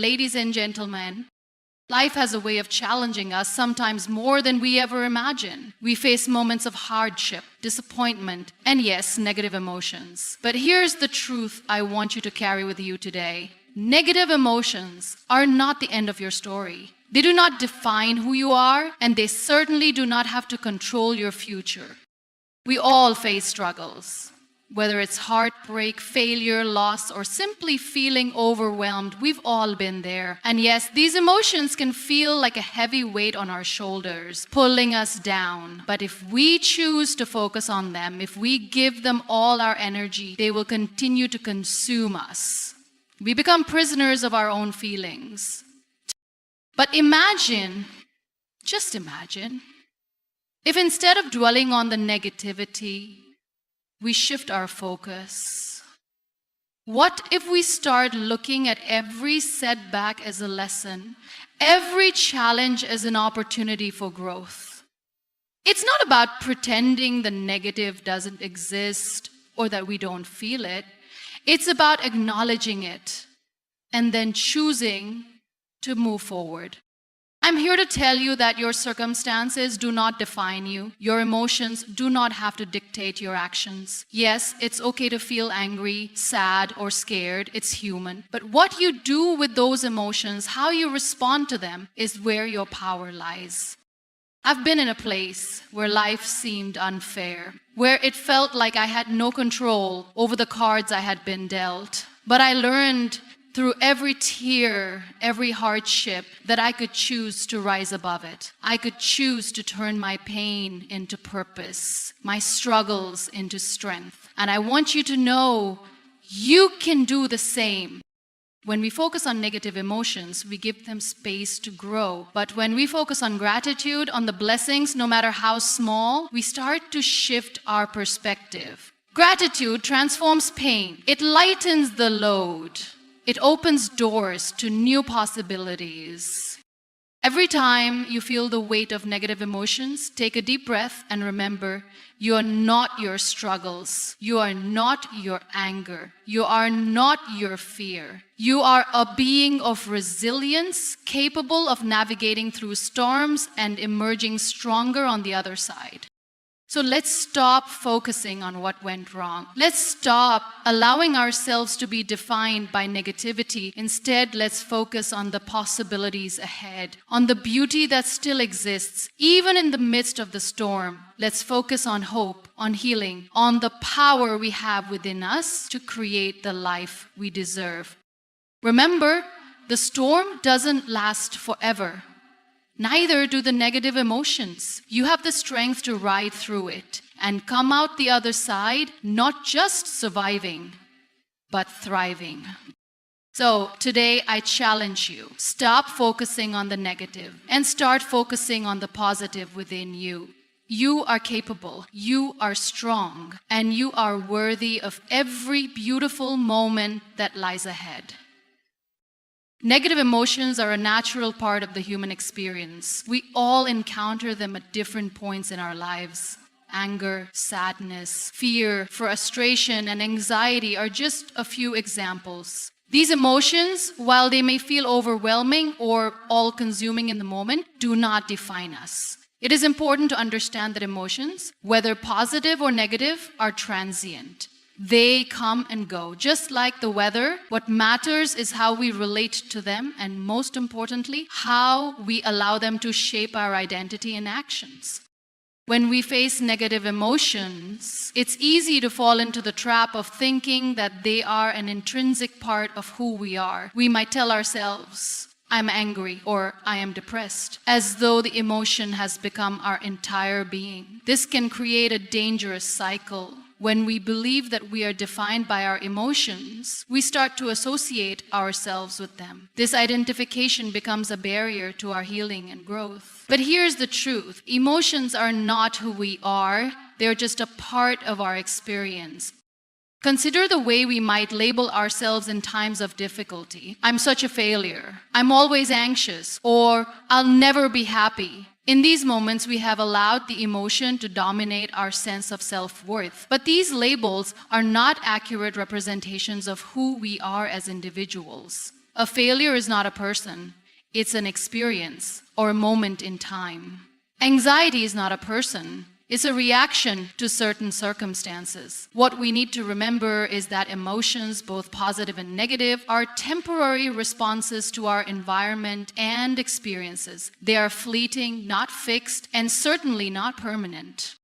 Ladies and gentlemen, life has a way of challenging us, sometimes more than we ever imagine. We face moments of hardship, disappointment, and yes, negative emotions. But here's the truth I want you to carry with you today. Negative emotions are not the end of your story. They do not define who you are, and they certainly do not have to control your future. We all face struggles. Whether it's heartbreak, failure, loss, or simply feeling overwhelmed, we've all been there. And yes, these emotions can feel like a heavy weight on our shoulders, pulling us down. But if we choose to focus on them, if we give them all our energy, they will continue to consume us. We become prisoners of our own feelings. But imagine, just imagine, if instead of dwelling on the negativity, we shift our focus. What if we start looking at every setback as a lesson, every challenge as an opportunity for growth? It's not about pretending the negative doesn't exist or that we don't feel it. It's about acknowledging it and then choosing to move forward. I'm here to tell you that your circumstances do not define you. Your emotions do not have to dictate your actions. Yes, it's okay to feel angry, sad, or scared. It's human. But what you do with those emotions, how you respond to them, is where your power lies. I've been in a place where life seemed unfair, where it felt like I had no control over the cards I had been dealt. But I learned through every tear, every hardship, that I could choose to rise above it. I could choose to turn my pain into purpose, my struggles into strength. And I want you to know you can do the same. When we focus on negative emotions, we give them space to grow. But when we focus on gratitude, on the blessings, no matter how small, we start to shift our perspective. Gratitude transforms pain. It lightens the load. It opens doors to new possibilities. Every time you feel the weight of negative emotions, take a deep breath and remember, you are not your struggles. You are not your anger. You are not your fear. You are a being of resilience, capable of navigating through storms and emerging stronger on the other side. So let's stop focusing on what went wrong. Let's stop allowing ourselves to be defined by negativity. Instead, let's focus on the possibilities ahead, on the beauty that still exists, even in the midst of the storm. Let's focus on hope, on healing, on the power we have within us to create the life we deserve. Remember, the storm doesn't last forever. Neither do the negative emotions. You have the strength to ride through it and come out the other side, not just surviving, but thriving. So today I challenge you, stop focusing on the negative and start focusing on the positive within you. You are capable, you are strong, and you are worthy of every beautiful moment that lies ahead. Negative emotions are a natural part of the human experience. We all encounter them at different points in our lives. Anger, sadness, fear, frustration, and anxiety are just a few examples. These emotions, while they may feel overwhelming or all-consuming in the moment, do not define us. It is important to understand that emotions, whether positive or negative, are transient. They come and go, just like the weather. What matters is how we relate to them, and most importantly, how we allow them to shape our identity and actions. When we face negative emotions, it's easy to fall into the trap of thinking that they are an intrinsic part of who we are. We might tell ourselves, I'm angry or I am depressed, as though the emotion has become our entire being. This can create a dangerous cycle. When we believe that we are defined by our emotions, we start to associate ourselves with them. This identification becomes a barrier to our healing and growth. But here's the truth. Emotions are not who we are. They're just a part of our experience. Consider the way we might label ourselves in times of difficulty. I'm such a failure. I'm always anxious. Or I'll never be happy. In these moments, we have allowed the emotion to dominate our sense of self-worth. But these labels are not accurate representations of who we are as individuals. A failure is not a person. It's an experience or a moment in time. Anxiety is not a person. It's a reaction to certain circumstances. What we need to remember is that emotions, both positive and negative, are temporary responses to our environment and experiences. They are fleeting, not fixed, and certainly not permanent.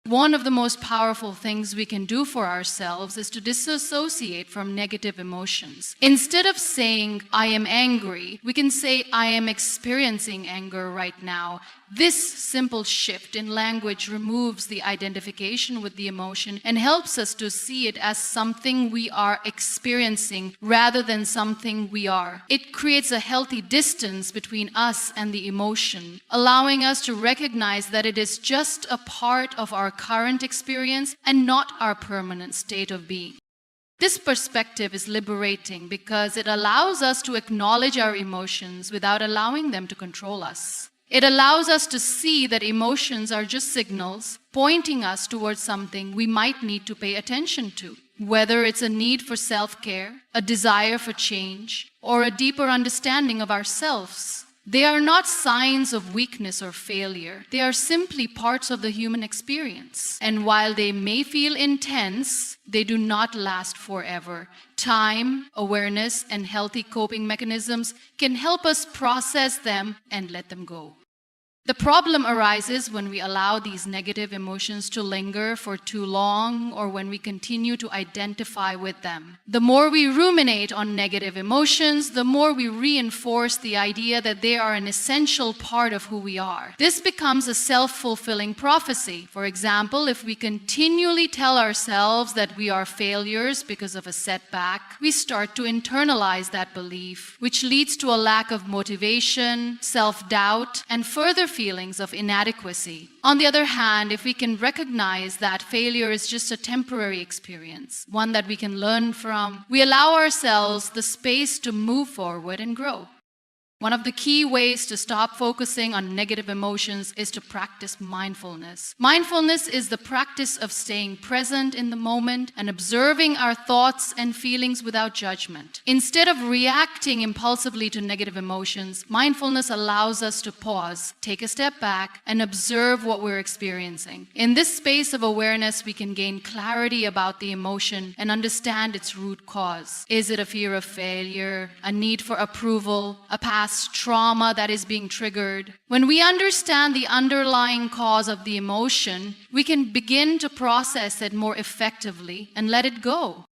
One of the most powerful things we can do for ourselves is to disassociate from negative emotions. Instead of saying, I am angry, we can say, I am experiencing anger right now. This simple shift in language removes the identification with the emotion and helps us to see it as something we are experiencing rather than something we are. It creates a healthy distance between us and the emotion, allowing us to recognize that it is just a part of our current experience and not our permanent state of being. This perspective is liberating because it allows us to acknowledge our emotions without allowing them to control us. It allows us to see that emotions are just signals pointing us towards something we might need to pay attention to, whether it's a need for self-care, a desire for change, or a deeper understanding of ourselves. They are not signs of weakness or failure. They are simply parts of the human experience. And while they may feel intense, they do not last forever. Time, awareness, and healthy coping mechanisms can help us process them and let them go. The problem arises when we allow these negative emotions to linger for too long or when we continue to identify with them. The more we ruminate on negative emotions, the more we reinforce the idea that they are an essential part of who we are. This becomes a self-fulfilling prophecy. For example, if we continually tell ourselves that we are failures because of a setback, we start to internalize that belief, which leads to a lack of motivation, self-doubt, and further feelings of inadequacy. On the other hand, if we can recognize that failure is just a temporary experience, one that we can learn from, we allow ourselves the space to move forward and grow. One of the key ways to stop focusing on negative emotions is to practice mindfulness. Mindfulness is the practice of staying present in the moment and observing our thoughts and feelings without judgment. Instead of reacting impulsively to negative emotions, mindfulness allows us to pause, take a step back, and observe what we're experiencing. In this space of awareness, we can gain clarity about the emotion and understand its root cause. Is it a fear of failure, a need for approval, a past trauma that is being triggered? When we understand the underlying cause of the emotion, we can begin to process it more effectively and let it go.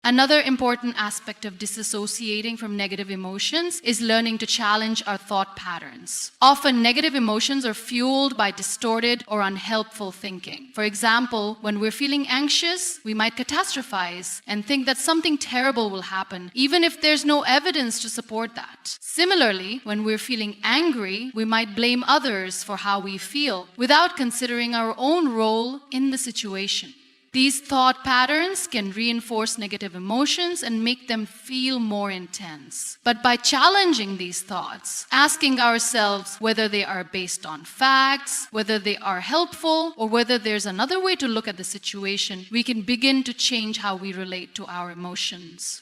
Another important aspect of disassociating from negative emotions is learning to challenge our thought patterns. Often, negative emotions are fueled by distorted or unhelpful thinking. For example, when we're feeling anxious, we might catastrophize and think that something terrible will happen, even if there's no evidence to support that. Similarly, when we're feeling angry, we might blame others for how we feel without considering our own role in the situation. These thought patterns can reinforce negative emotions and make them feel more intense. But by challenging these thoughts, asking ourselves whether they are based on facts, whether they are helpful, or whether there's another way to look at the situation, we can begin to change how we relate to our emotions.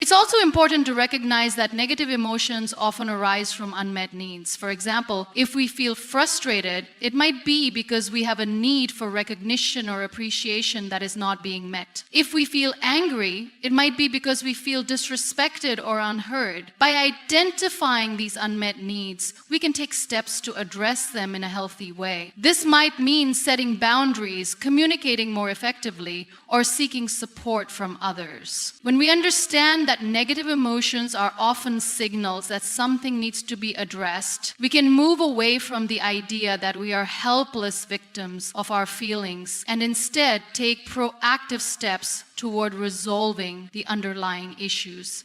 It's also important to recognize that negative emotions often arise from unmet needs. For example, if we feel frustrated, it might be because we have a need for recognition or appreciation that is not being met. If we feel angry, it might be because we feel disrespected or unheard. By identifying these unmet needs, we can take steps to address them in a healthy way. This might mean setting boundaries, communicating more effectively, or seeking support from others. When we understand that negative emotions are often signals that something needs to be addressed, we can move away from the idea that we are helpless victims of our feelings and instead take proactive steps toward resolving the underlying issues.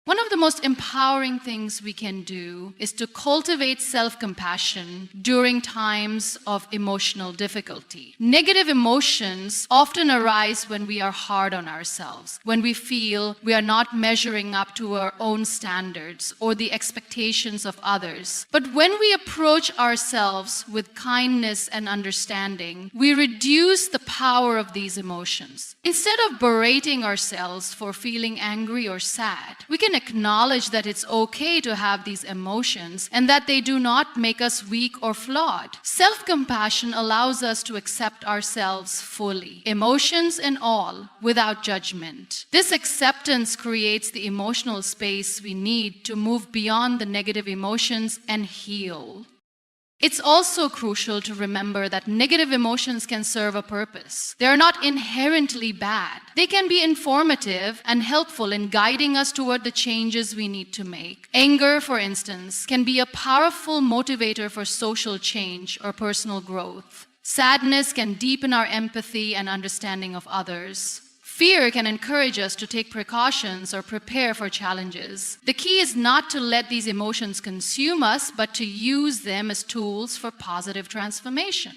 One of the most empowering things we can do is to cultivate self-compassion during times of emotional difficulty. Negative emotions often arise when we are hard on ourselves, when we feel we are not measuring up to our own standards or the expectations of others. But when we approach ourselves with kindness and understanding, we reduce the power of these emotions. Instead of berating ourselves for feeling angry or sad, we can acknowledge that it's okay to have these emotions and that they do not make us weak or flawed. Self-compassion allows us to accept ourselves fully, emotions and all, without judgment. This acceptance creates the emotional space we need to move beyond the negative emotions and heal. It's also crucial to remember that negative emotions can serve a purpose. They are not inherently bad. They can be informative and helpful in guiding us toward the changes we need to make. Anger, for instance, can be a powerful motivator for social change or personal growth. Sadness can deepen our empathy and understanding of others. Fear can encourage us to take precautions or prepare for challenges. The key is not to let these emotions consume us, but to use them as tools for positive transformation.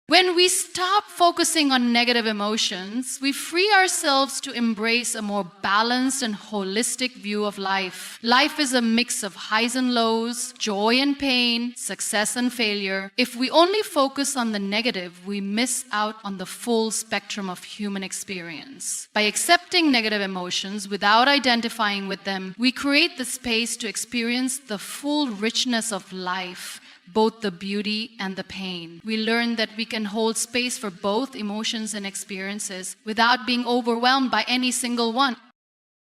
When we stop focusing on negative emotions, we free ourselves to embrace a more balanced and holistic view of life. Life is a mix of highs and lows, joy and pain, success and failure. If we only focus on the negative, we miss out on the full spectrum of human experience. By accepting negative emotions without identifying with them, we create the space to experience the full richness of life, both the beauty and the pain. We learn that we can hold space for both emotions and experiences without being overwhelmed by any single one.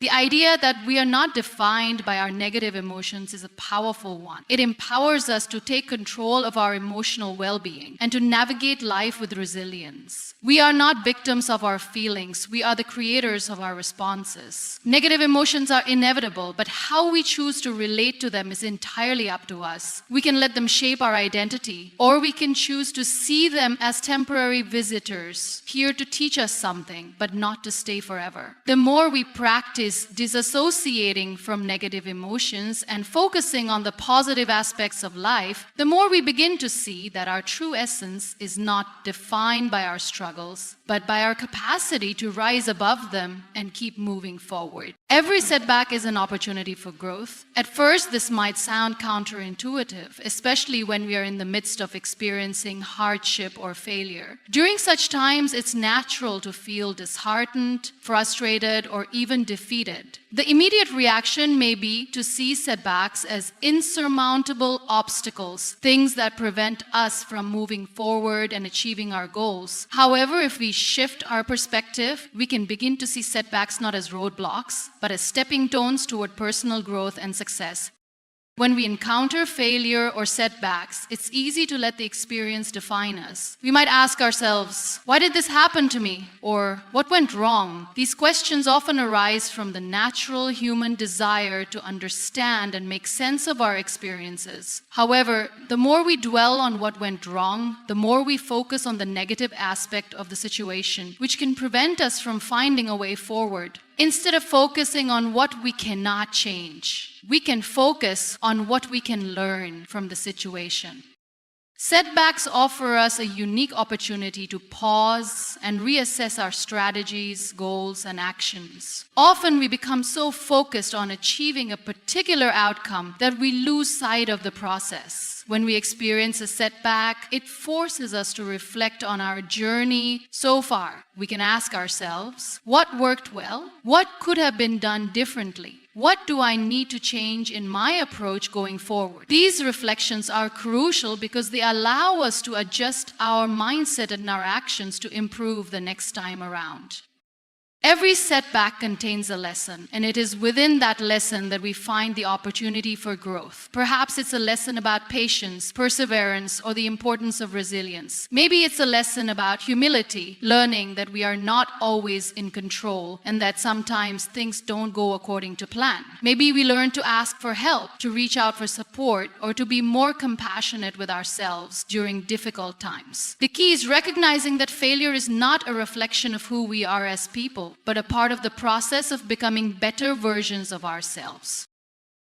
The idea that we are not defined by our negative emotions is a powerful one. It empowers us to take control of our emotional well-being and to navigate life with resilience. We are not victims of our feelings. We are the creators of our responses. Negative emotions are inevitable, but how we choose to relate to them is entirely up to us. We can let them shape our identity, or we can choose to see them as temporary visitors, here to teach us something, but not to stay forever. The more we practice disassociating from negative emotions and focusing on the positive aspects of life, the more we begin to see that our true essence is not defined by our struggles, but by our capacity to rise above them and keep moving forward. Every setback is an opportunity for growth. At first, this might sound counterintuitive, especially when we are in the midst of experiencing hardship or failure. During such times, it's natural to feel disheartened, frustrated, or even defeated. The immediate reaction may be to see setbacks as insurmountable obstacles, things that prevent us from moving forward and achieving our goals. However, if we shift our perspective, we can begin to see setbacks not as roadblocks, but as stepping stones toward personal growth and success. When we encounter failure or setbacks, it's easy to let the experience define us. We might ask ourselves, why did this happen to me? Or what went wrong? These questions often arise from the natural human desire to understand and make sense of our experiences. However, the more we dwell on what went wrong, the more we focus on the negative aspect of the situation, which can prevent us from finding a way forward. Instead of focusing on what we cannot change, we can focus on what we can learn from the situation. Setbacks offer us a unique opportunity to pause and reassess our strategies, goals, and actions. Often we become so focused on achieving a particular outcome that we lose sight of the process. When we experience a setback, it forces us to reflect on our journey so far. We can ask ourselves, what worked well? What could have been done differently? What do I need to change in my approach going forward? These reflections are crucial because they allow us to adjust our mindset and our actions to improve the next time around. Every setback contains a lesson, and it is within that lesson that we find the opportunity for growth. Perhaps it's a lesson about patience, perseverance, or the importance of resilience. Maybe it's a lesson about humility, learning that we are not always in control and that sometimes things don't go according to plan. Maybe we learn to ask for help, to reach out for support, or to be more compassionate with ourselves during difficult times. The key is recognizing that failure is not a reflection of who we are as people, but a part of the process of becoming better versions of ourselves.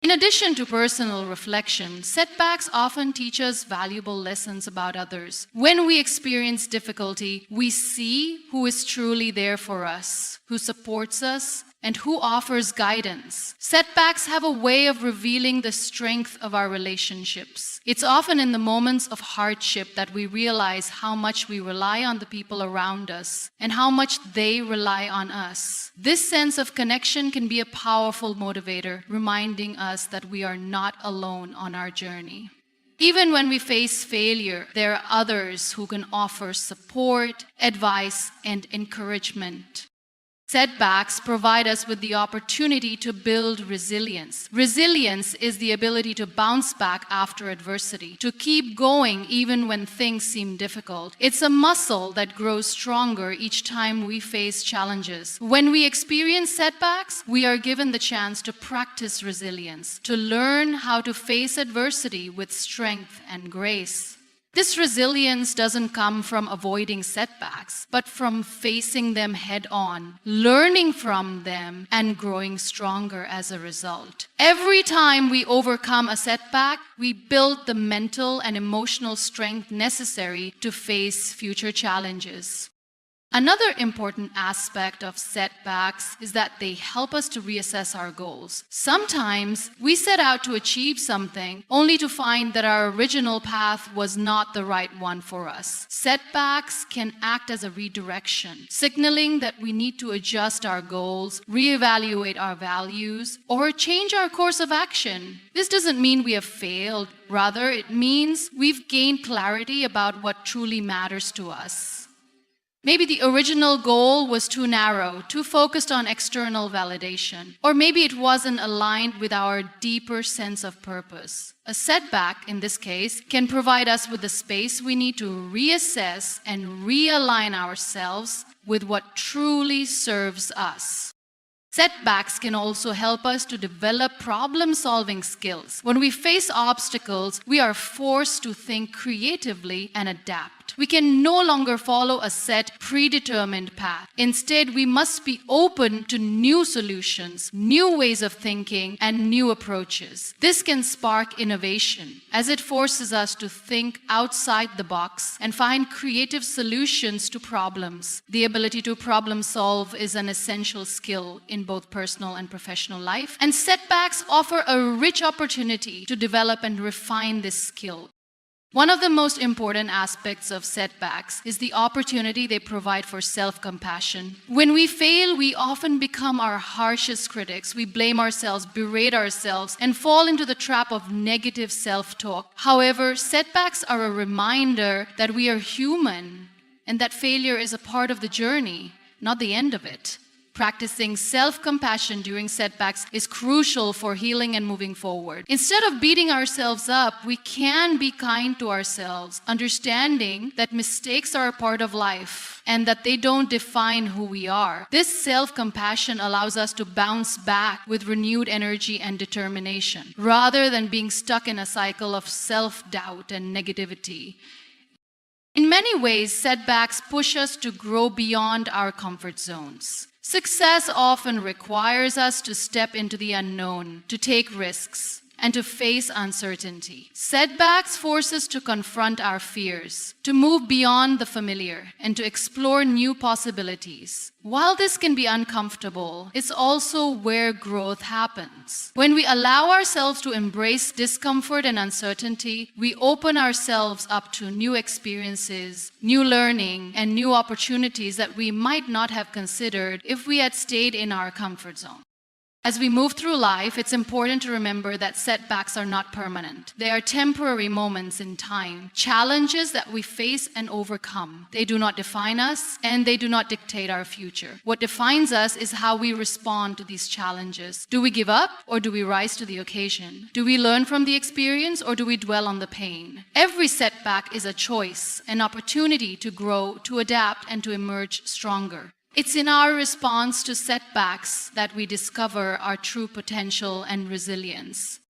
In addition to personal reflection, setbacks often teach us valuable lessons about others. When we experience difficulty, we see who is truly there for us, who supports us, and who offers guidance. Setbacks have a way of revealing the strength of our relationships. It's often in the moments of hardship that we realize how much we rely on the people around us and how much they rely on us. This sense of connection can be a powerful motivator, reminding us that we are not alone on our journey. Even when we face failure, there are others who can offer support, advice, and encouragement. Setbacks provide us with the opportunity to build resilience. Resilience is the ability to bounce back after adversity, to keep going even when things seem difficult. It's a muscle that grows stronger each time we face challenges. When we experience setbacks, we are given the chance to practice resilience, to learn how to face adversity with strength and grace. This resilience doesn't come from avoiding setbacks, but from facing them head on, learning from them, and growing stronger as a result. Every time we overcome a setback, we build the mental and emotional strength necessary to face future challenges. Another important aspect of setbacks is that they help us to reassess our goals. Sometimes we set out to achieve something only to find that our original path was not the right one for us. Setbacks can act as a redirection, signaling that we need to adjust our goals, reevaluate our values, or change our course of action. This doesn't mean we have failed. Rather, it means we've gained clarity about what truly matters to us. Maybe the original goal was too narrow, too focused on external validation, or maybe it wasn't aligned with our deeper sense of purpose. A setback, in this case, can provide us with the space we need to reassess and realign ourselves with what truly serves us. Setbacks can also help us to develop problem-solving skills. When we face obstacles, we are forced to think creatively and adapt. We can no longer follow a set, predetermined path. Instead, we must be open to new solutions, new ways of thinking, and new approaches. This can spark innovation, as it forces us to think outside the box and find creative solutions to problems. The ability to problem solve is an essential skill in both personal and professional life, and setbacks offer a rich opportunity to develop and refine this skill. One of the most important aspects of setbacks is the opportunity they provide for self-compassion. When we fail, we often become our harshest critics. We blame ourselves, berate ourselves, and fall into the trap of negative self-talk. However, setbacks are a reminder that we are human and that failure is a part of the journey, not the end of it. Practicing self-compassion during setbacks is crucial for healing and moving forward. Instead of beating ourselves up, we can be kind to ourselves, understanding that mistakes are a part of life and that they don't define who we are. This self-compassion allows us to bounce back with renewed energy and determination, rather than being stuck in a cycle of self-doubt and negativity. In many ways, setbacks push us to grow beyond our comfort zones. Success often requires us to step into the unknown, to take risks, and to face uncertainty. Setbacks force us to confront our fears, to move beyond the familiar, and to explore new possibilities. While this can be uncomfortable, it's also where growth happens. When we allow ourselves to embrace discomfort and uncertainty, we open ourselves up to new experiences, new learning, and new opportunities that we might not have considered if we had stayed in our comfort zone. As we move through life, it's important to remember that setbacks are not permanent. They are temporary moments in time, challenges that we face and overcome. They do not define us, and they do not dictate our future. What defines us is how we respond to these challenges. Do we give up, or do we rise to the occasion? Do we learn from the experience, or do we dwell on the pain? Every setback is a choice, an opportunity to grow, to adapt, and to emerge stronger. It's in our response to setbacks that we discover our true potential and resilience.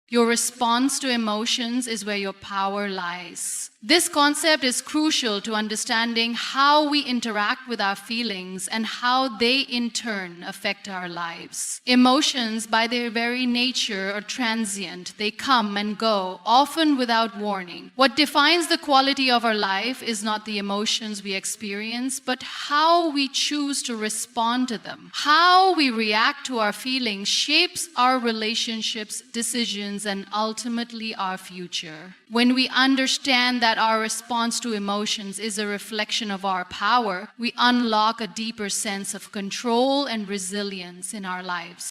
Your response to emotions is where your power lies. This concept is crucial to understanding how we interact with our feelings and how they in turn affect our lives. Emotions, by their very nature, are transient. They come and go, often without warning. What defines the quality of our life is not the emotions we experience, but how we choose to respond to them. How we react to our feelings shapes our relationships, decisions, and ultimately our future. When we understand that our response to emotions is a reflection of our power, we unlock a deeper sense of control and resilience in our lives.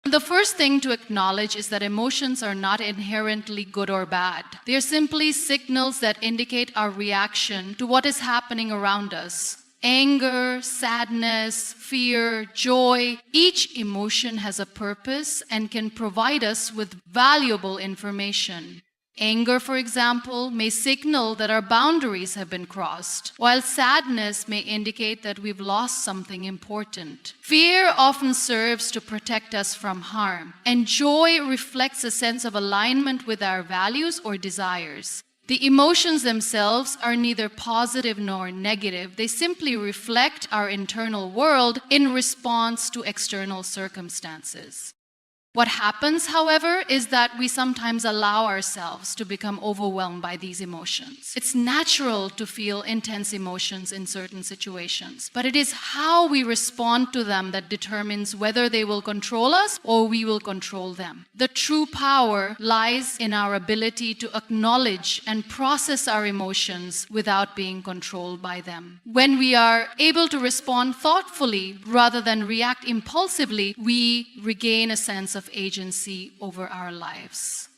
The first thing to acknowledge is that emotions are not inherently good or bad. They are simply signals that indicate our reaction to what is happening around us. Anger, sadness, fear, joy, each emotion has a purpose and can provide us with valuable information. Anger, for example, may signal that our boundaries have been crossed, while sadness may indicate that we've lost something important. Fear often serves to protect us from harm, and joy reflects a sense of alignment with our values or desires. The emotions themselves are neither positive nor negative. They simply reflect our internal world in response to external circumstances. What happens, however, is that we sometimes allow ourselves to become overwhelmed by these emotions. It's natural to feel intense emotions in certain situations, but it is how we respond to them that determines whether they will control us or we will control them. The true power lies in our ability to acknowledge and process our emotions without being controlled by them. When we are able to respond thoughtfully rather than react impulsively, we regain a sense of agency over our lives.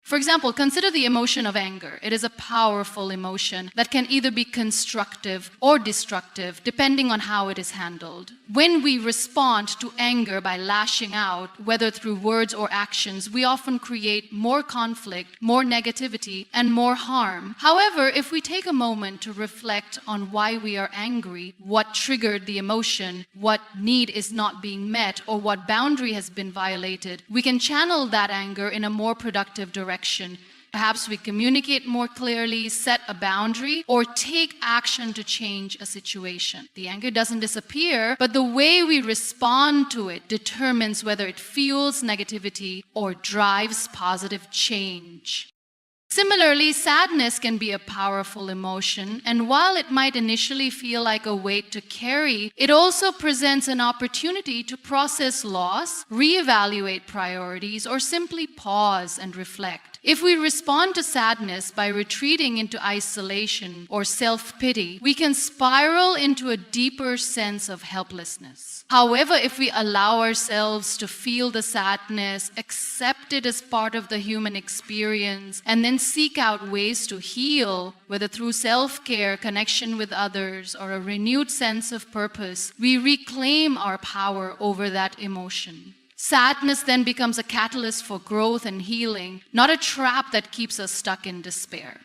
For example, consider the emotion of anger. It is a powerful emotion that can either be constructive or destructive, depending on how it is handled. When we respond to anger by lashing out, whether through words or actions, we often create more conflict, more negativity, and more harm. However, if we take a moment to reflect on why we are angry, what triggered the emotion, what need is not being met, or what boundary has been violated, we can channel that anger in a more productive direction. Perhaps we communicate more clearly, set a boundary, or take action to change a situation. The anger doesn't disappear, but the way we respond to it determines whether it fuels negativity or drives positive change. Similarly, sadness can be a powerful emotion, and while it might initially feel like a weight to carry, it also presents an opportunity to process loss, reevaluate priorities, or simply pause and reflect. If we respond to sadness by retreating into isolation or self-pity, we can spiral into a deeper sense of helplessness. However, if we allow ourselves to feel the sadness, accept it as part of the human experience, and then seek out ways to heal, whether through self-care, connection with others, or a renewed sense of purpose, we reclaim our power over that emotion. Sadness then becomes a catalyst for growth and healing, not a trap that keeps us stuck in despair.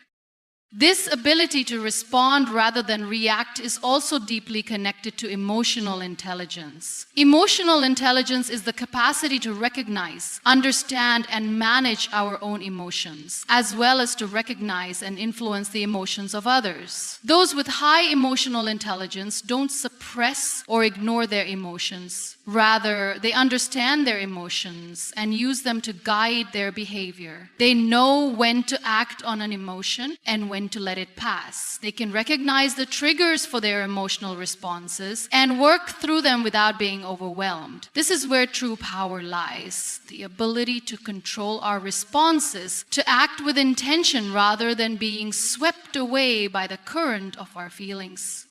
This ability to respond rather than react is also deeply connected to emotional intelligence. Emotional intelligence is the capacity to recognize, understand, and manage our own emotions, as well as to recognize and influence the emotions of others. Those with high emotional intelligence don't suppress or ignore their emotions. Rather, they understand their emotions and use them to guide their behavior. They know when to act on an emotion and when to let it pass. They can recognize the triggers for their emotional responses and work through them without being overwhelmed. This is where true power lies, the ability to control our responses, to act with intention rather than being swept away by the current of our feelings.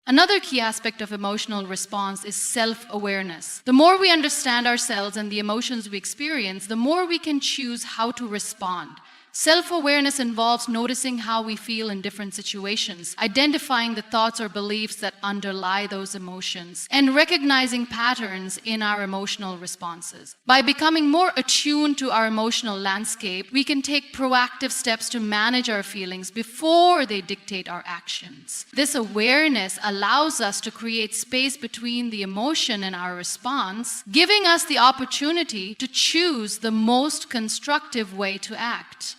Another key aspect of emotional response is self-awareness. The more we understand ourselves and the emotions we experience, the more we can choose how to respond. Self-awareness involves noticing how we feel in different situations, identifying the thoughts or beliefs that underlie those emotions, and recognizing patterns in our emotional responses. By becoming more attuned to our emotional landscape, we can take proactive steps to manage our feelings before they dictate our actions. This awareness allows us to create space between the emotion and our response, giving us the opportunity to choose the most constructive way to act.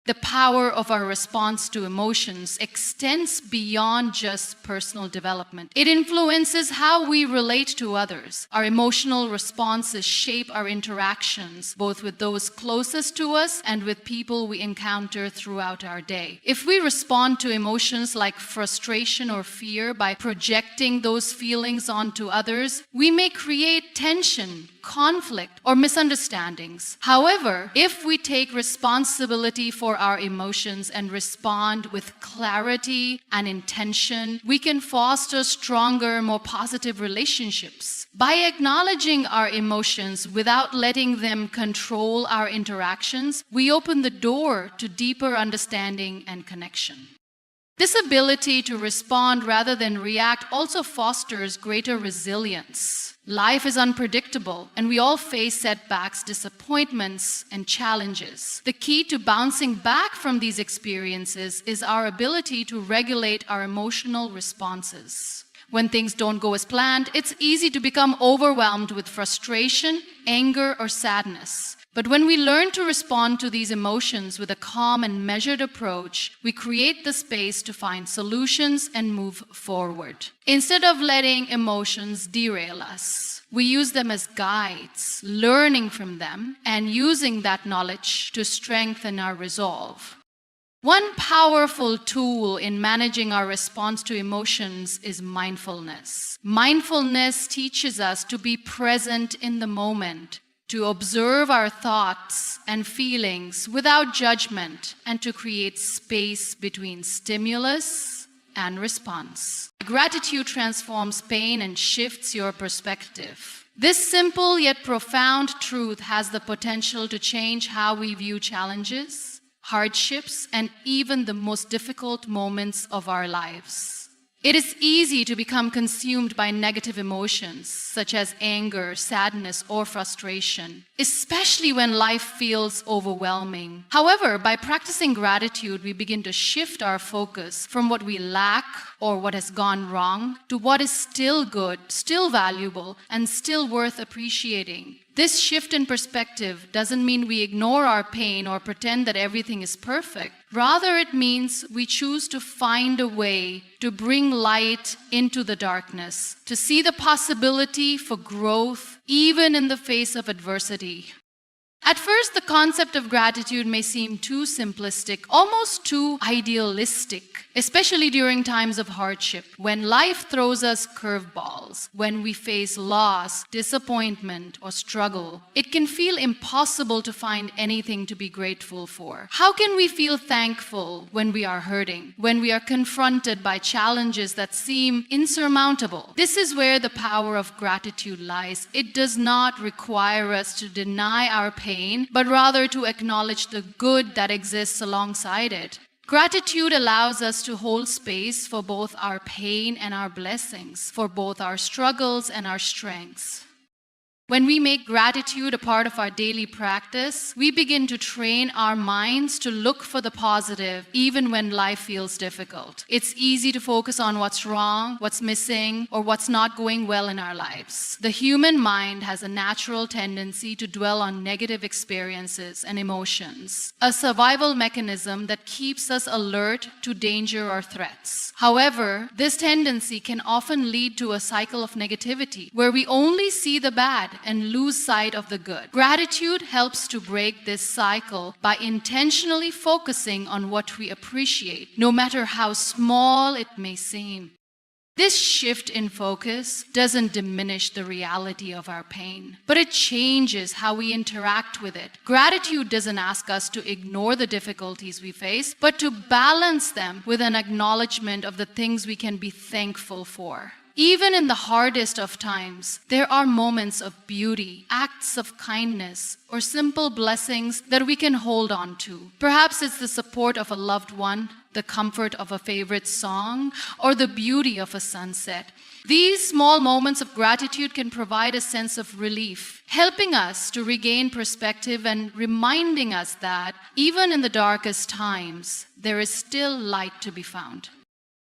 The power of our response to emotions extends beyond just personal development. It influences how we relate to others. Our emotional responses shape our interactions, both with those closest to us and with people we encounter throughout our day. If we respond to emotions like frustration or fear by projecting those feelings onto others, we may create tension, conflict, or misunderstandings. However, if we take responsibility for our emotions and respond with clarity and intention, we can foster stronger, more positive relationships. By acknowledging our emotions without letting them control our interactions, we open the door to deeper understanding and connection. This ability to respond rather than react also fosters greater resilience. Life is unpredictable, and we all face setbacks, disappointments, and challenges. The key to bouncing back from these experiences is our ability to regulate our emotional responses. When things don't go as planned, it's easy to become overwhelmed with frustration, anger, or sadness. But when we learn to respond to these emotions with a calm and measured approach, we create the space to find solutions and move forward. Instead of letting emotions derail us, we use them as guides, learning from them and using that knowledge to strengthen our resolve. One powerful tool in managing our response to emotions is mindfulness. Mindfulness teaches us to be present in the moment, to observe our thoughts and feelings without judgment, and to create space between stimulus and response. Gratitude transforms pain and shifts your perspective. This simple yet profound truth has the potential to change how we view challenges, hardships, and even the most difficult moments of our lives. It is easy to become consumed by negative emotions, such as anger, sadness, or frustration, especially when life feels overwhelming. However, by practicing gratitude, we begin to shift our focus from what we lack or what has gone wrong to what is still good, still valuable, and still worth appreciating. This shift in perspective doesn't mean we ignore our pain or pretend that everything is perfect. Rather, it means we choose to find a way to bring light into the darkness, to see the possibility for growth even in the face of adversity. At first, the concept of gratitude may seem too simplistic, almost too idealistic, especially during times of hardship, when life throws us curveballs, when we face loss, disappointment, or struggle. It can feel impossible to find anything to be grateful for. How can we feel thankful when we are hurting, when we are confronted by challenges that seem insurmountable? This is where the power of gratitude lies. It does not require us to deny our pain, but rather to acknowledge the good that exists alongside it. Gratitude allows us to hold space for both our pain and our blessings, for both our struggles and our strengths. When we make gratitude a part of our daily practice, we begin to train our minds to look for the positive even when life feels difficult. It's easy to focus on what's wrong, what's missing, or what's not going well in our lives. The human mind has a natural tendency to dwell on negative experiences and emotions, a survival mechanism that keeps us alert to danger or threats. However, this tendency can often lead to a cycle of negativity where we only see the bad and lose sight of the good. Gratitude helps to break this cycle by intentionally focusing on what we appreciate, no matter how small it may seem. This shift in focus doesn't diminish the reality of our pain, but it changes how we interact with it. Gratitude doesn't ask us to ignore the difficulties we face, but to balance them with an acknowledgement of the things we can be thankful for. Even in the hardest of times, there are moments of beauty, acts of kindness, or simple blessings that we can hold on to. Perhaps it's the support of a loved one, the comfort of a favorite song, or the beauty of a sunset. These small moments of gratitude can provide a sense of relief, helping us to regain perspective and reminding us that even in the darkest times, there is still light to be found.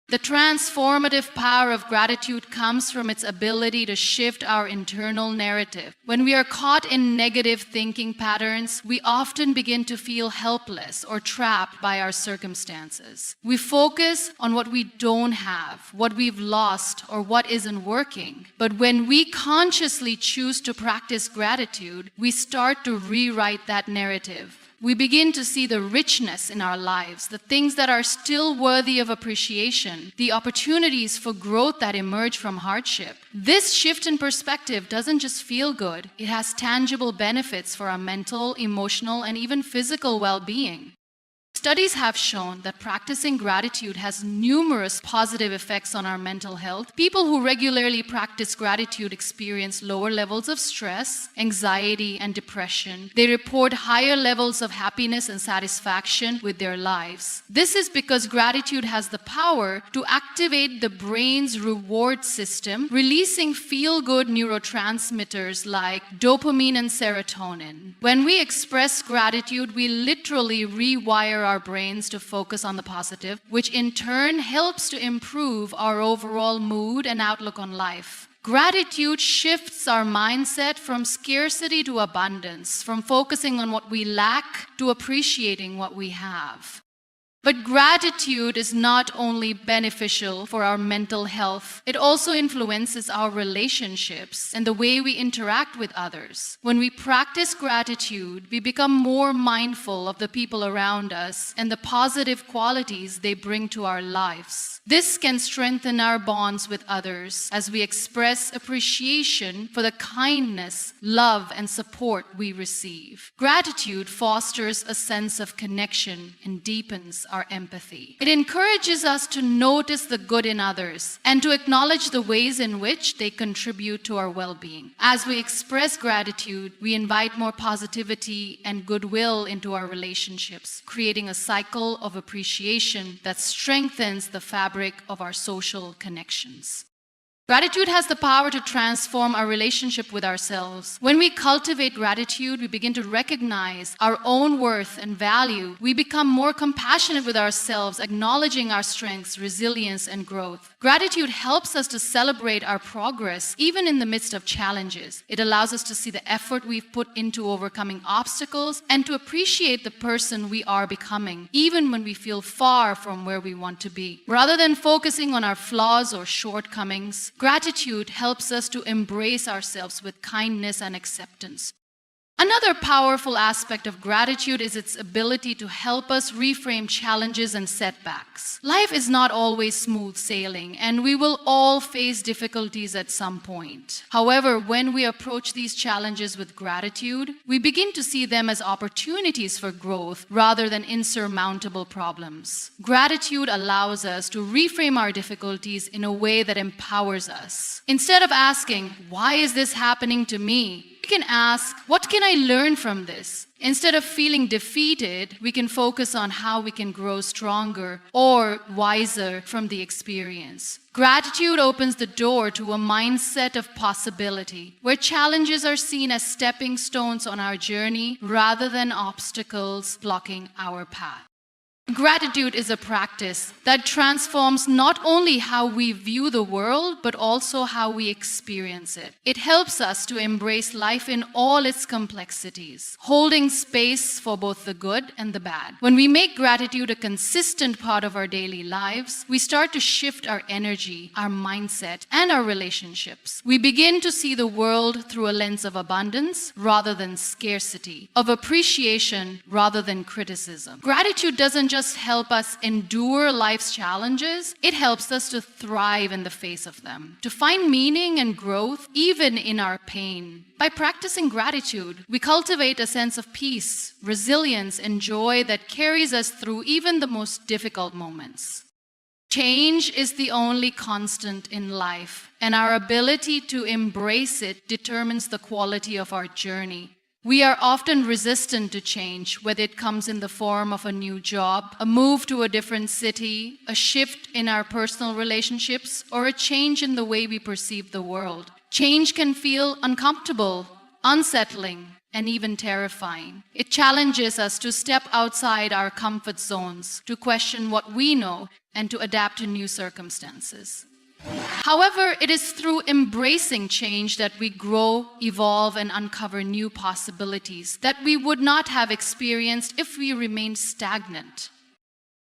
The transformative power of gratitude comes from its ability to shift our internal narrative. When we are caught in negative thinking patterns, we often begin to feel helpless or trapped by our circumstances. We focus on what we don't have, what we've lost, or what isn't working. But when we consciously choose to practice gratitude, we start to rewrite that narrative. We begin to see the richness in our lives, the things that are still worthy of appreciation, the opportunities for growth that emerge from hardship. This shift in perspective doesn't just feel good, it has tangible benefits for our mental, emotional, and even physical well-being. Studies have shown that practicing gratitude has numerous positive effects on our mental health. People who regularly practice gratitude experience lower levels of stress, anxiety, and depression. They report higher levels of happiness and satisfaction with their lives. This is because gratitude has the power to activate the brain's reward system, releasing feel-good neurotransmitters like dopamine and serotonin. When we express gratitude, we literally rewire our brains to focus on the positive, which in turn helps to improve our overall mood and outlook on life. Gratitude shifts our mindset from scarcity to abundance, from focusing on what we lack to appreciating what we have. But gratitude is not only beneficial for our mental health, it also influences our relationships and the way we interact with others. When we practice gratitude, we become more mindful of the people around us and the positive qualities they bring to our lives. This can strengthen our bonds with others as we express appreciation for the kindness, love, and support we receive. Gratitude fosters a sense of connection and deepens our empathy. It encourages us to notice the good in others and to acknowledge the ways in which they contribute to our well-being. As we express gratitude, we invite more positivity and goodwill into our relationships, creating a cycle of appreciation that strengthens the fabric of our social connections. Gratitude has the power to transform our relationship with ourselves. When we cultivate gratitude, we begin to recognize our own worth and value. We become more compassionate with ourselves, acknowledging our strengths, resilience, and growth. Gratitude helps us to celebrate our progress, even in the midst of challenges. It allows us to see the effort we've put into overcoming obstacles and to appreciate the person we are becoming, even when we feel far from where we want to be. Rather than focusing on our flaws or shortcomings, gratitude helps us to embrace ourselves with kindness and acceptance. Another powerful aspect of gratitude is its ability to help us reframe challenges and setbacks. Life is not always smooth sailing, and we will all face difficulties at some point. However, when we approach these challenges with gratitude, we begin to see them as opportunities for growth rather than insurmountable problems. Gratitude allows us to reframe our difficulties in a way that empowers us. Instead of asking, "Why is this happening to me?" we can ask, "What can I learn from this?" Instead of feeling defeated, we can focus on how we can grow stronger or wiser from the experience. Gratitude opens the door to a mindset of possibility, where challenges are seen as stepping stones on our journey rather than obstacles blocking our path. Gratitude is a practice that transforms not only how we view the world, but also how we experience it. It helps us to embrace life in all its complexities, holding space for both the good and the bad. When we make gratitude a consistent part of our daily lives, we start to shift our energy, our mindset, and our relationships. We begin to see the world through a lens of abundance rather than scarcity, of appreciation rather than criticism. Gratitude doesn't just help us endure life's challenges, it helps us to thrive in the face of them, to find meaning and growth even in our pain. By practicing gratitude, we cultivate a sense of peace, resilience, and joy that carries us through even the most difficult moments. Change is the only constant in life, and our ability to embrace it determines the quality of our journey. We are often resistant to change, whether it comes in the form of a new job, a move to a different city, a shift in our personal relationships, or a change in the way we perceive the world. Change can feel uncomfortable, unsettling, and even terrifying. It challenges us to step outside our comfort zones, to question what we know, and to adapt to new circumstances. However, it is through embracing change that we grow, evolve, and uncover new possibilities that we would not have experienced if we remained stagnant.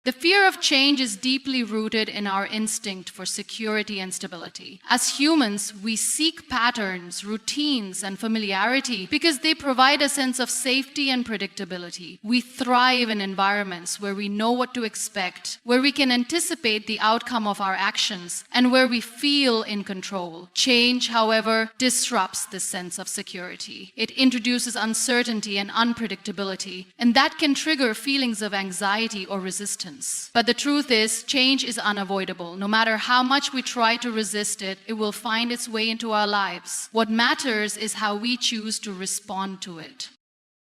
The fear of change is deeply rooted in our instinct for security and stability. As humans, we seek patterns, routines, and familiarity because they provide a sense of safety and predictability. We thrive in environments where we know what to expect, where we can anticipate the outcome of our actions, and where we feel in control. Change, however, disrupts this sense of security. It introduces uncertainty and unpredictability, and that can trigger feelings of anxiety or resistance. But the truth is, change is unavoidable. No matter how much we try to resist it, it will find its way into our lives. What matters is how we choose to respond to it.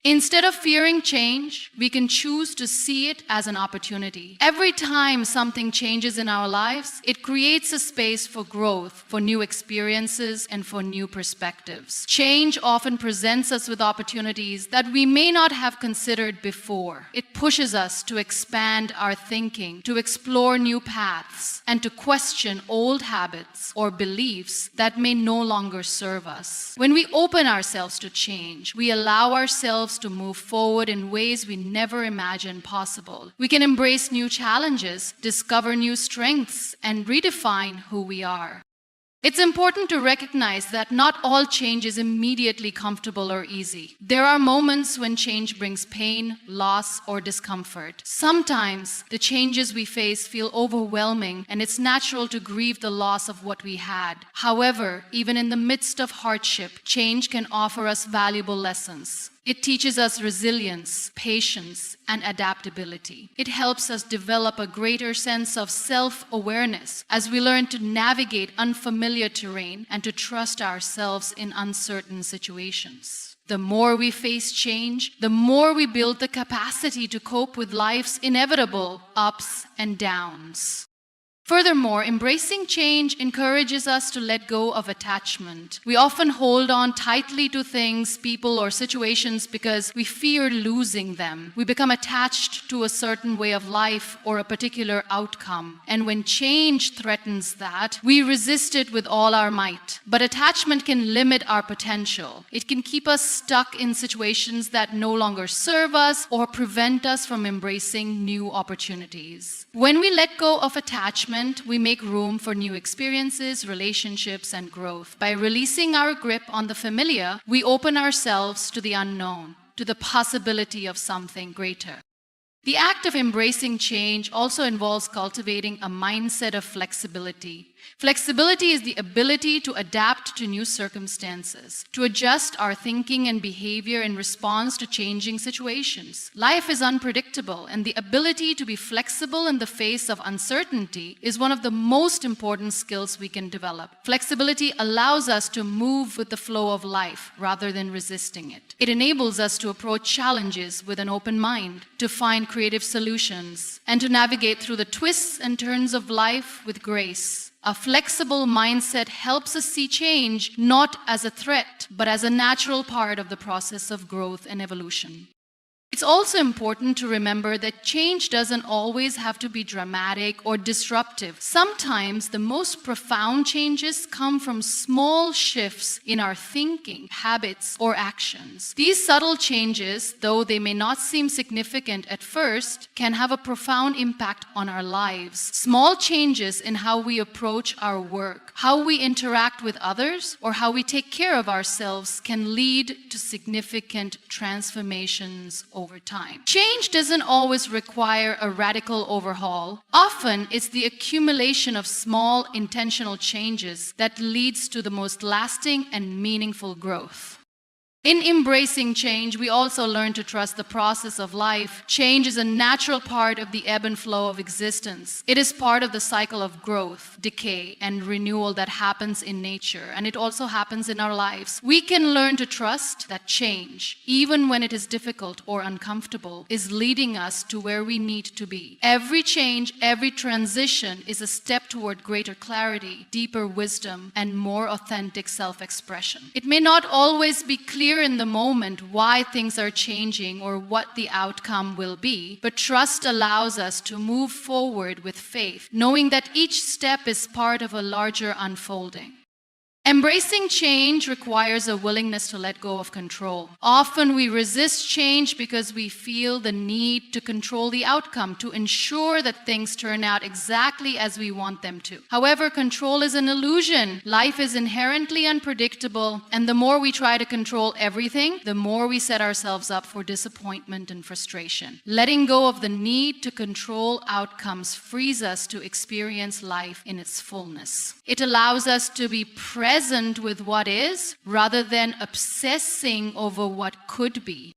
Instead of fearing change, we can choose to see it as an opportunity. Every time something changes in our lives, it creates a space for growth, for new experiences, and for new perspectives. Change often presents us with opportunities that we may not have considered before. It pushes us to expand our thinking, to explore new paths, and to question old habits or beliefs that may no longer serve us. When we open ourselves to change, we allow ourselves to move forward in ways we never imagined possible. We can embrace new challenges, discover new strengths, and redefine who we are. It's important to recognize that not all change is immediately comfortable or easy. There are moments when change brings pain, loss, or discomfort. Sometimes the changes we face feel overwhelming, and it's natural to grieve the loss of what we had. However, even in the midst of hardship, change can offer us valuable lessons. It teaches us resilience, patience, and adaptability. It helps us develop a greater sense of self-awareness as we learn to navigate unfamiliar terrain and to trust ourselves in uncertain situations. The more we face change, the more we build the capacity to cope with life's inevitable ups and downs. Furthermore, embracing change encourages us to let go of attachment. We often hold on tightly to things, people, or situations because we fear losing them. We become attached to a certain way of life or a particular outcome. And when change threatens that, we resist it with all our might. But attachment can limit our potential. It can keep us stuck in situations that no longer serve us or prevent us from embracing new opportunities. When we let go of attachment, we make room for new experiences, relationships, and growth. By releasing our grip on the familiar, we open ourselves to the unknown, to the possibility of something greater. The act of embracing change also involves cultivating a mindset of flexibility. Flexibility is the ability to adapt to new circumstances, to adjust our thinking and behavior in response to changing situations. Life is unpredictable, and the ability to be flexible in the face of uncertainty is one of the most important skills we can develop. Flexibility allows us to move with the flow of life rather than resisting it. It enables us to approach challenges with an open mind, to find creative solutions, and to navigate through the twists and turns of life with grace. A flexible mindset helps us see change not as a threat, but as a natural part of the process of growth and evolution. It's also important to remember that change doesn't always have to be dramatic or disruptive. Sometimes the most profound changes come from small shifts in our thinking, habits, or actions. These subtle changes, though they may not seem significant at first, can have a profound impact on our lives. Small changes in how we approach our work, how we interact with others, or how we take care of ourselves can lead to significant transformations over time. Change doesn't always require a radical overhaul. Often, it's the accumulation of small, intentional changes that leads to the most lasting and meaningful growth. In embracing change, we also learn to trust the process of life. Change is a natural part of the ebb and flow of existence. It is part of the cycle of growth, decay, and renewal that happens in nature, and it also happens in our lives. We can learn to trust that change, even when it is difficult or uncomfortable, is leading us to where we need to be. Every change, every transition is a step toward greater clarity, deeper wisdom, and more authentic self-expression. It may not always be clear in the moment why things are changing or what the outcome will be, but trust allows us to move forward with faith, knowing that each step is part of a larger unfolding. Embracing change requires a willingness to let go of control. Often we resist change because we feel the need to control the outcome, to ensure that things turn out exactly as we want them to. However, control is an illusion. Life is inherently unpredictable, and the more we try to control everything, the more we set ourselves up for disappointment and frustration. Letting go of the need to control outcomes frees us to experience life in its fullness. It allows us to be present with what is, rather than obsessing over what could be.